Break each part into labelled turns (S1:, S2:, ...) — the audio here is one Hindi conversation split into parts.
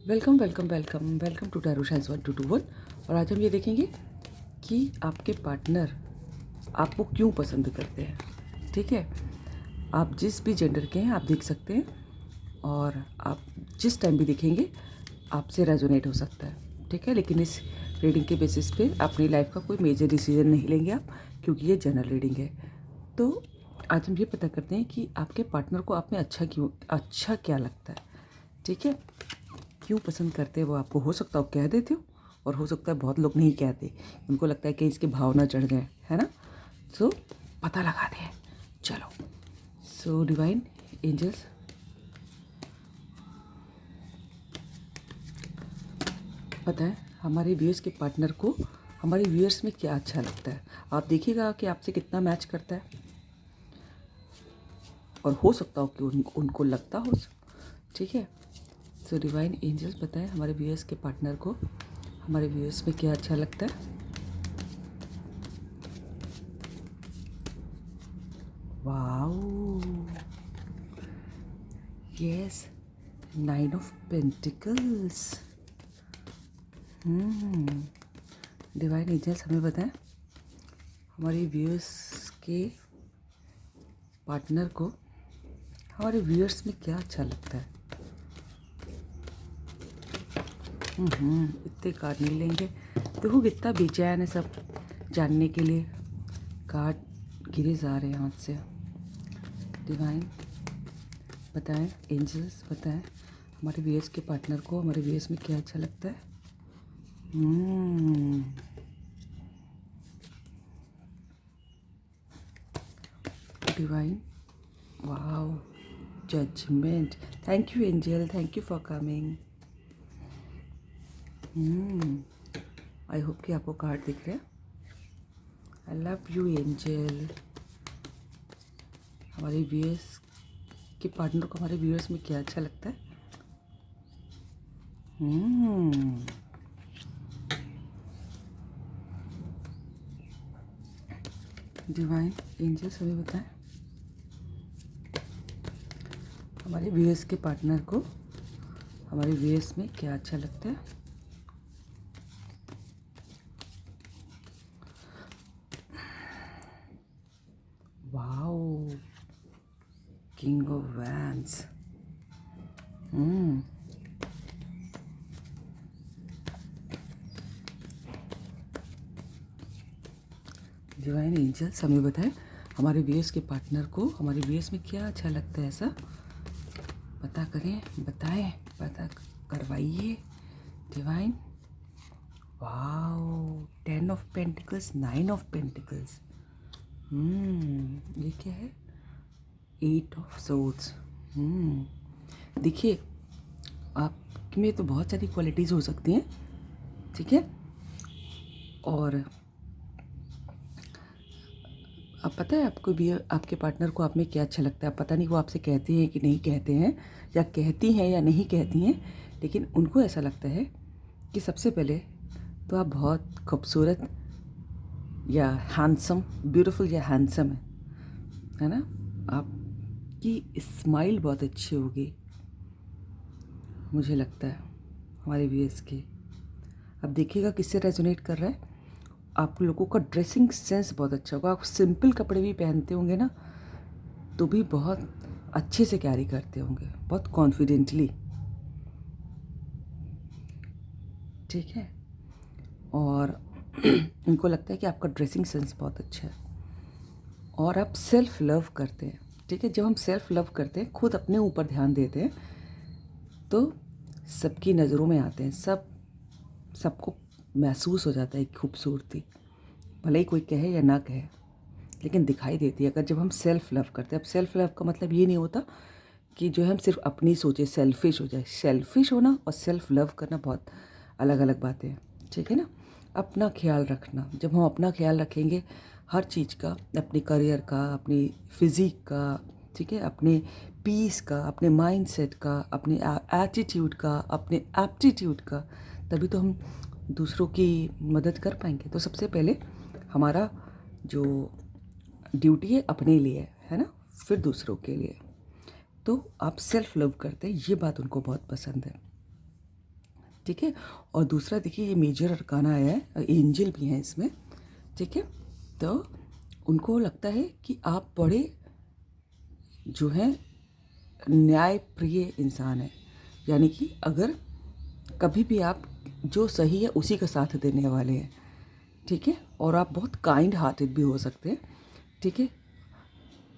S1: Welcome welcome welcome welcome to tarot science 1221। और आज हम ये देखेंगे कि आपके पार्टनर आपको क्यों पसंद करते हैं। ठीक है, आप जिस भी जेंडर के हैं आप देख सकते हैं, और आप जिस टाइम भी देखेंगे आपसे रेजोनेट हो सकता है। ठीक है, लेकिन इस रीडिंग के बेसिस पे अपनी लाइफ का कोई मेजर डिसीजन नहीं लेंगे आप, क्योंकि ये जनरल रीडिंग है। तो आज हम ये पता करते हैं कि आपके पार्टनर को आप में अच्छा क्या लगता है। ठीक है, क्यों पसंद करते हैं वो आपको हो सकता है कह देते हो, और हो सकता है बहुत लोग नहीं कहते, उनको लगता है कि इसके भावना चढ़ गए, है ना। सो पता लगा दे, चलो। सो डिवाइन एंजल्स, पता है हमारे व्यूअर्स के पार्टनर को हमारे व्यूअर्स में क्या अच्छा लगता है। आप देखिएगा कि आपसे कितना मैच करता है, और हो सकता हो कि उनको लगता हो। ठीक है, सो डिवाइन एंजल्स बताएं हमारे व्यूअर्स के पार्टनर को हमारे व्यूअर्स में क्या अच्छा लगता है। Wow, yes, 9 of pentacles. Divine angels हमें बताएं हमारे व्यूअर्स के पार्टनर को हमारे व्यूअर्स में क्या अच्छा लगता है। इतने कार्ड नहीं लेंगे, देखो कितना बेचैन है सब जानने के लिए। कार्ड गिरे जा रहे हैं हाथ से। डिवाइन बताएं, एंजल्स बताएं हमारे व्यूअर्स के पार्टनर को हमारे व्यूअर्स में क्या अच्छा लगता है। Divine, wow, judgment. Thank you angel, thank you for coming. I hope कि आपको कार्ड दिख रहे हैं। I love you angel. हमारे व्यूअर्स के पार्टनर को हमारे व्यूअर्स में क्या अच्छा लगता है। डिवाइन एंजल्स हमें बताएं हमारे व्यूअर्स के पार्टनर को हमारे व्यूअर्स में क्या अच्छा लगता है। Wow, king of wands. Divine angels हमें बताएं हमारे व्यूअर्स के पार्टनर को हमारे व्यूअर्स में क्या अच्छा लगता है। ऐसा पता करें, बताएं, पता करवाइए divine. Wow, 10 of pentacles, 9 of pentacles. ये क्या है, 8 ऑफ सोर्ड्स। देखिए, आप में तो बहुत सारी क्वालिटीज़ हो सकती हैं। ठीक है, और अब पता है आपको भी आपके पार्टनर को आप में क्या अच्छा लगता है। पता नहीं वो आपसे कहते हैं कि नहीं कहते हैं, या कहती हैं या नहीं कहती हैं, लेकिन उनको ऐसा लगता है कि सबसे पहले तो आप बहुत खूबसूरत या हैंडसम, ब्यूटीफुल या हैंडसम है ना। आपकी स्माइल बहुत अच्छी होगी, मुझे लगता है हमारे व्यूअर्स की। अब देखिएगा किससे रेजोनेट कर रहा है। आप लोगों का ड्रेसिंग सेंस बहुत अच्छा होगा। आप सिंपल कपड़े भी पहनते होंगे ना, तो भी बहुत अच्छे से कैरी करते होंगे, बहुत कॉन्फिडेंटली। ठीक है, और उनको लगता है कि आपका ड्रेसिंग सेंस बहुत अच्छा है, और आप सेल्फ लव करते हैं। ठीक है, जब हम सेल्फ लव करते हैं, खुद अपने ऊपर ध्यान देते हैं, तो सबकी नज़रों में आते हैं। सबको महसूस हो जाता है खूबसूरती, भले ही कोई कहे या ना कहे, लेकिन दिखाई देती है अगर जब हम सेल्फ लव करते हैं। अब सेल्फ लव का मतलब ये नहीं होता कि जो है हम सिर्फ अपनी सोचे, सेल्फिश हो जाए। सेल्फिश होना और सेल्फ लव करना बहुत अलग अलग बातें हैं। ठीक है ना, अपना ख्याल रखना। जब हम अपना ख्याल रखेंगे हर चीज़ का, अपने करियर का, अपनी फिज़िक का, ठीक है, अपने पीस का, अपने माइंडसेट का, अपने एटीट्यूड का, अपने एप्टीट्यूड का, तभी तो हम दूसरों की मदद कर पाएंगे। तो सबसे पहले हमारा जो ड्यूटी है अपने लिए है ना, फिर दूसरों के लिए। तो आप सेल्फ लव करते हैं, ये बात उनको बहुत पसंद है। ठीक है। और दूसरा देखिए, ये मेजर अरकाना आया है, एंजल भी हैं इसमें, ठीक है। तो उनको लगता है कि आप बड़े जो हैं न्याय प्रिय इंसान हैं, यानी कि अगर कभी भी आप जो सही है उसी का साथ देने वाले हैं, ठीक है। और आप बहुत काइंड हार्टेड भी हो सकते हैं, ठीक है।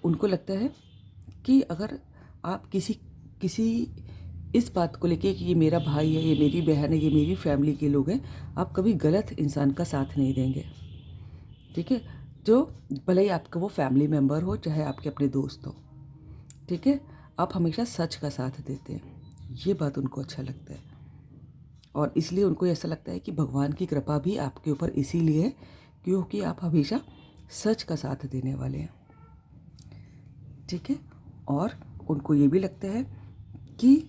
S1: उनको लगता है कि अगर आप किसी किसी इस बात को लेके कि ये मेरा भाई है, ये मेरी बहन है, ये मेरी फैमिली के लोग हैं, आप कभी गलत इंसान का साथ नहीं देंगे, ठीक है। जो भले ही आपका वो फैमिली मेम्बर हो, चाहे आपके अपने दोस्त हो, ठीक है। आप हमेशा सच का साथ देते हैं, ये बात उनको अच्छा लगता है। और इसलिए उनको ऐसा लगता है कि भगवान की कृपा भी आपके ऊपर इसीलिए है क्योंकि आप हमेशा सच का साथ देने वाले हैं, ठीक है। और उनको ये भी लगता है कि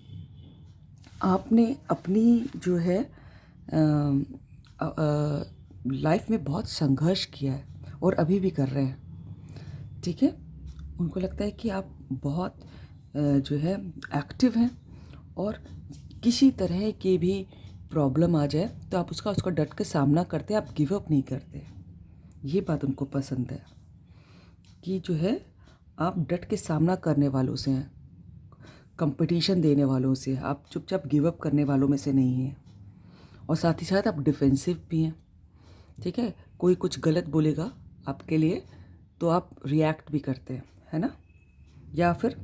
S1: आपने अपनी जो है लाइफ में बहुत संघर्ष किया है और अभी भी कर रहे हैं, ठीक है। उनको लगता है कि आप बहुत जो है एक्टिव हैं और किसी तरह की भी प्रॉब्लम आ जाए तो आप उसका डट के सामना करते हैं, आप गिव अप नहीं करते। ये बात उनको पसंद है कि जो है आप डट के सामना करने वालों से हैं, कंपटीशन देने वालों से, आप चुपचाप गिव अप करने वालों में से नहीं हैं। और साथ ही साथ आप डिफेंसिव भी हैं, ठीक है। कोई कुछ गलत बोलेगा आपके लिए तो आप रिएक्ट भी करते हैं, है ना, या फिर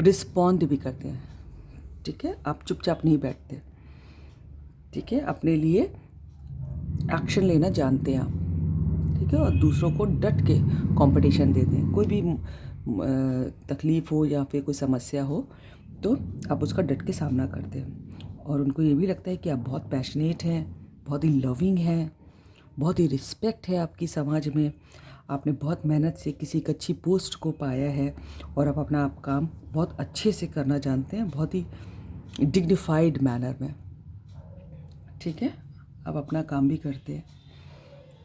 S1: रिस्पॉन्ड भी करते हैं, ठीक है। आप चुपचाप नहीं बैठते, ठीक है। अपने लिए एक्शन लेना जानते हैं आप, ठीक है। और दूसरों को डट के कंपटीशन देते हैं। कोई भी तकलीफ़ हो या फिर कोई समस्या हो तो आप उसका डट के सामना करते हैं। और उनको ये भी लगता है कि आप बहुत पैशनेट हैं, बहुत ही लविंग हैं, बहुत ही रिस्पेक्ट है आपकी समाज में, आपने बहुत मेहनत से किसी एक अच्छी पोस्ट को पाया है और आप अपना आप काम बहुत अच्छे से करना जानते हैं, बहुत ही डिग्निफाइड मैनर में, ठीक है। आप अपना काम भी करते हैं।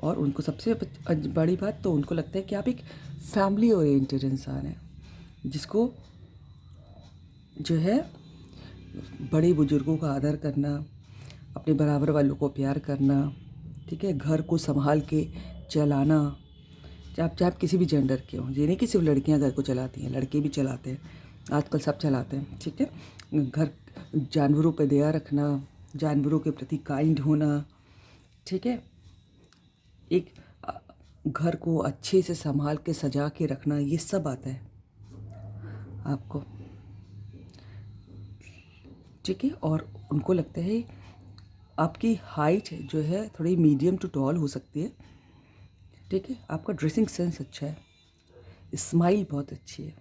S1: और उनको सबसे बड़ी बात तो उनको लगता है कि आप एक फैमिली ओरिएंटेड इंसान हैं, जिसको जो है बड़े बुजुर्गों का आदर करना, अपने बराबर वालों को प्यार करना, ठीक है। घर को संभाल के चलाना, चाहे आप किसी भी जेंडर के हों, ये नहीं कि सिर्फ लड़कियां घर को चलाती हैं, लड़के भी चलाते हैं, आजकल सब चलाते हैं, ठीक है। घर जानवरों पर दया रखना, जानवरों के प्रति काइंड होना, ठीक है। एक घर को अच्छे से संभाल के सजा के रखना, ये सब आता है आपको, ठीक है। और उनको लगता है आपकी हाइट जो है थोड़ी मीडियम टू टॉल हो सकती है, ठीक है। आपका ड्रेसिंग सेंस अच्छा है, स्माइल बहुत अच्छी है,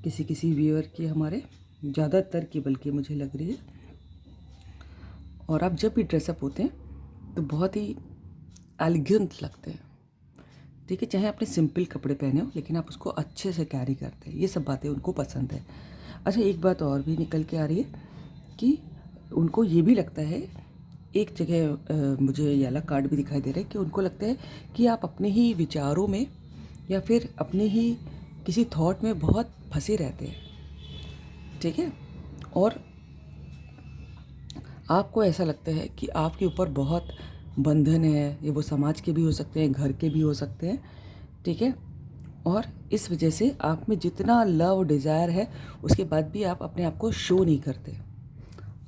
S1: किसी किसी व्यूअर की, हमारे ज़्यादातर की बल्कि मुझे लग रही है। और आप जब भी ड्रेसअप होते हैं तो बहुत ही एलिगेंट लगते हैं, ठीक है। चाहे आपने सिंपल कपड़े पहने हो लेकिन आप उसको अच्छे से कैरी करते हैं, ये सब बातें उनको पसंद है। अच्छा, एक बात और भी निकल के आ रही है कि उनको ये भी लगता है, एक जगह मुझे येलो कार्ड भी दिखाई दे रहा है कि उनको लगता है कि आप अपने ही विचारों में या फिर अपने ही किसी थॉट में बहुत फंसे रहते हैं, ठीक है। और आपको ऐसा लगता है कि आपके ऊपर बहुत बंधन है, ये वो समाज के भी हो सकते हैं, घर के भी हो सकते हैं, ठीक है। और इस वजह से आप में जितना लव डिज़ायर है उसके बाद भी आप अपने आप को शो नहीं करते।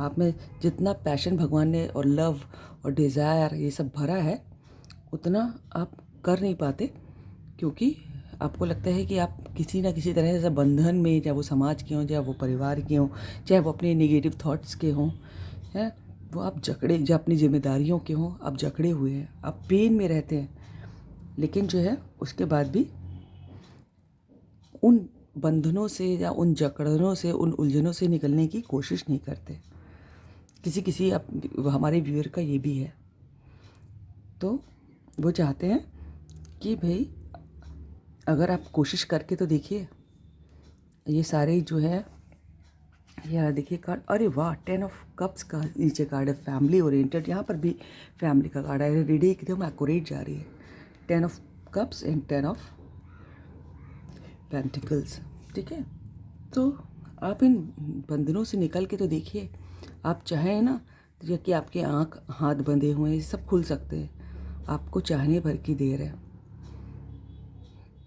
S1: आप में जितना पैशन भगवान ने और लव और डिज़ायर ये सब भरा है उतना आप कर नहीं पाते, क्योंकि आपको लगता है कि आप किसी ना किसी तरह से बंधन में, चाहे वो समाज के हों, चाहे वो परिवार के हों, चाहे वो अपने नेगेटिव थॉट्स के हों, हैं, वो आप जकड़े, जो अपनी जिम्मेदारियों के हों, आप जकड़े हुए हैं, आप पेन में रहते हैं। लेकिन जो है उसके बाद भी उन बंधनों से या उन जकड़नों से, उन उलझनों से निकलने की कोशिश नहीं करते। किसी किसी हमारे व्यूअर का ये भी है, तो वो चाहते हैं कि भाई अगर आप कोशिश करके तो देखिए। ये सारे जो है, यार देखिए कार्ड, अरे वाह, 10 ऑफ कप्स का नीचे कार्ड है, फैमिली ओरिएंटेड, यहाँ पर भी फैमिली का कार्ड है, रीडिंग एकदम एक्यूरेट जा रही है। 10 of cups and 10 of pentacles, ठीक है। तो आप इन बंधनों से निकल के तो देखिए, आप चाहें ना तो कि आपके आँख हाथ बंधे हुए हैं, ये सब खुल सकते हैं। आपको चाहने भर की देर है,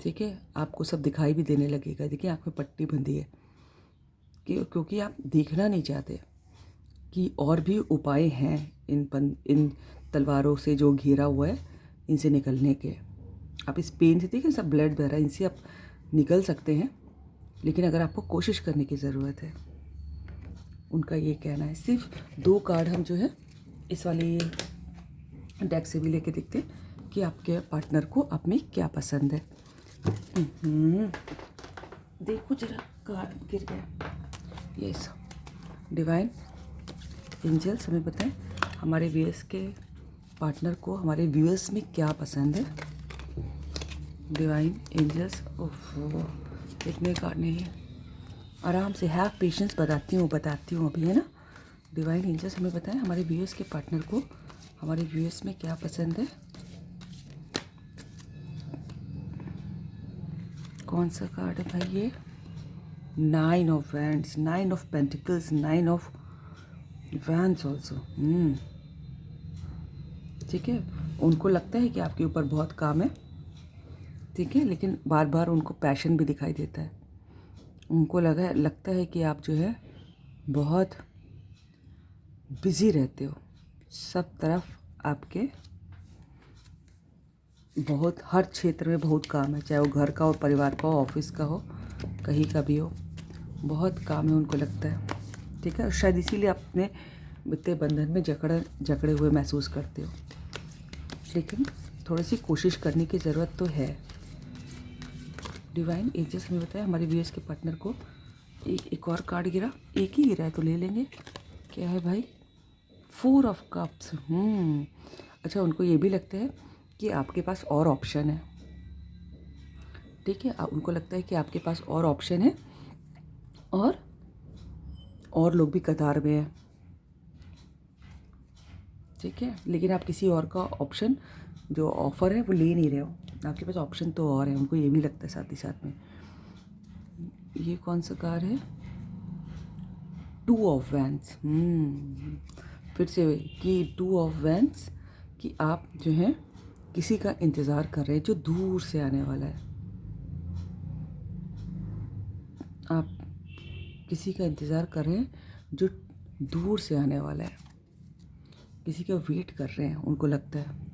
S1: ठीक है। आपको सब दिखाई भी देने लगेगा। देखिए आँख में पट्टी बंधी है क्योंकि आप देखना नहीं चाहते कि और भी उपाय हैं इन तलवारों से जो घेरा हुआ है, इनसे निकलने के। आप इस पेन से, देखिए सब ब्लड बह रहा है, इनसे आप निकल सकते हैं, लेकिन अगर आपको कोशिश करने की ज़रूरत है। उनका ये कहना है। सिर्फ 2 कार्ड हम जो है इस वाले डेक से भी लेके देखते हैं कि आपके पार्टनर को आप में क्या पसंद है। देखो जरा, कार्ड गिर गया। यस, डिवाइन एंजल्स हमें बताएं हमारे व्यूअर्स के पार्टनर को हमारे व्यूअर्स में क्या पसंद है। डिवाइन एंजल्स, ओह इतने कार्ड नहीं है, आराम से हैव पेशेंस। बताती हूँ अभी, है ना। डिवाइन एंजल्स हमें बताएं हमारे व्यूअर्स के पार्टनर को हमारे व्यूअर्स में क्या पसंद है। कौन सा कार्ड है भाई ये? 9 of wands, 9 of pentacles, 9 of wands also. ठीक है, उनको लगता है कि आपके ऊपर बहुत काम है, ठीक है, लेकिन बार बार उनको पैशन भी दिखाई देता है। उनको लगता है कि आप जो है बहुत बिज़ी रहते हो, सब तरफ आपके बहुत, हर क्षेत्र में बहुत काम है, चाहे वो घर का हो, परिवार का हो, ऑफिस का हो, कहीं का भी हो, बहुत काम है उनको लगता है, ठीक है। शायद इसीलिए आप अपने वित्तीय बंधन में जकड़े हुए महसूस करते हो, लेकिन थोड़ी सी कोशिश करने की ज़रूरत तो है। डिवाइन एजेस में बताया हमारे व्यूअर्स के पार्टनर को एक और कार्ड गिरा, एक ही गिरा है तो ले लेंगे। क्या है भाई? 4 ऑफ कप्स। अच्छा, उनको ये भी लगता है कि आपके पास और ऑप्शन है, ठीक है। उनको लगता है कि आपके पास और ऑप्शन है और लोग भी कतार में हैं, ठीक है, लेकिन आप किसी और का ऑप्शन जो ऑफ़र है वो ले नहीं रहे हो, आपके पास ऑप्शन तो और है, उनको ये भी लगता है साथ ही साथ में। ये कौन सा कार्ड है? 2 ऑफ वैंड्स। फिर से कि 2 ऑफ वैंड्स कि आप जो है किसी का इंतज़ार कर रहे हैं जो दूर से आने वाला है। आप किसी का इंतज़ार कर रहे हैं जो दूर से आने वाला है, किसी का वेट कर रहे हैं, उनको लगता है,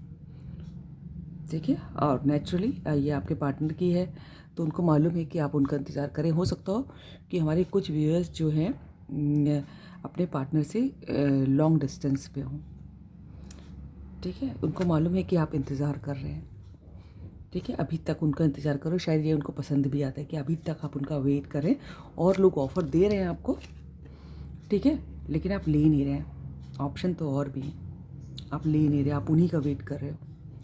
S1: ठीक है। और नेचुरली ये आपके पार्टनर की है तो उनको मालूम है कि आप उनका इंतज़ार करें। हो सकता हो कि हमारे कुछ व्यूअर्स जो हैं अपने पार्टनर से लॉन्ग डिस्टेंस पे हों, ठीक है, उनको मालूम है कि आप इंतज़ार कर रहे हैं, ठीक है। अभी तक उनका इंतज़ार करो, शायद ये उनको पसंद भी आता है कि अभी तक आप उनका वेट करें, और लोग ऑफ़र दे रहे हैं आपको, ठीक है, लेकिन आप ले नहीं रहे हैं, ऑप्शन तो और भी हैं, आप ले नहीं रहे, आप उन्हीं का वेट कर रहे हो,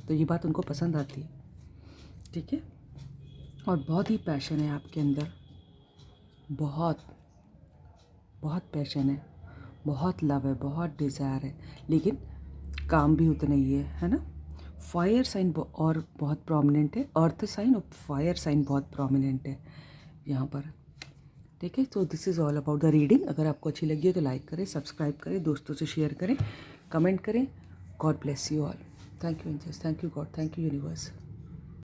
S1: तो ये बात उनको पसंद आती है, ठीक है। और बहुत ही पैशन है आपके अंदर, बहुत बहुत पैशन है, बहुत लव है, बहुत डिज़ायर है, लेकिन काम भी उतना ही है ना। फायर साइन और बहुत प्रोमिनेंट है, अर्थ साइन और फायर साइन बहुत प्रोमिनेंट है यहाँ पर, ठीक है। तो this is all about the reading. अगर आपको अच्छी लगी हो तो लाइक करें, सब्सक्राइब करें, दोस्तों से शेयर करें, कमेंट करें। God bless you all. Thank you angels, thank you God, thank you universe.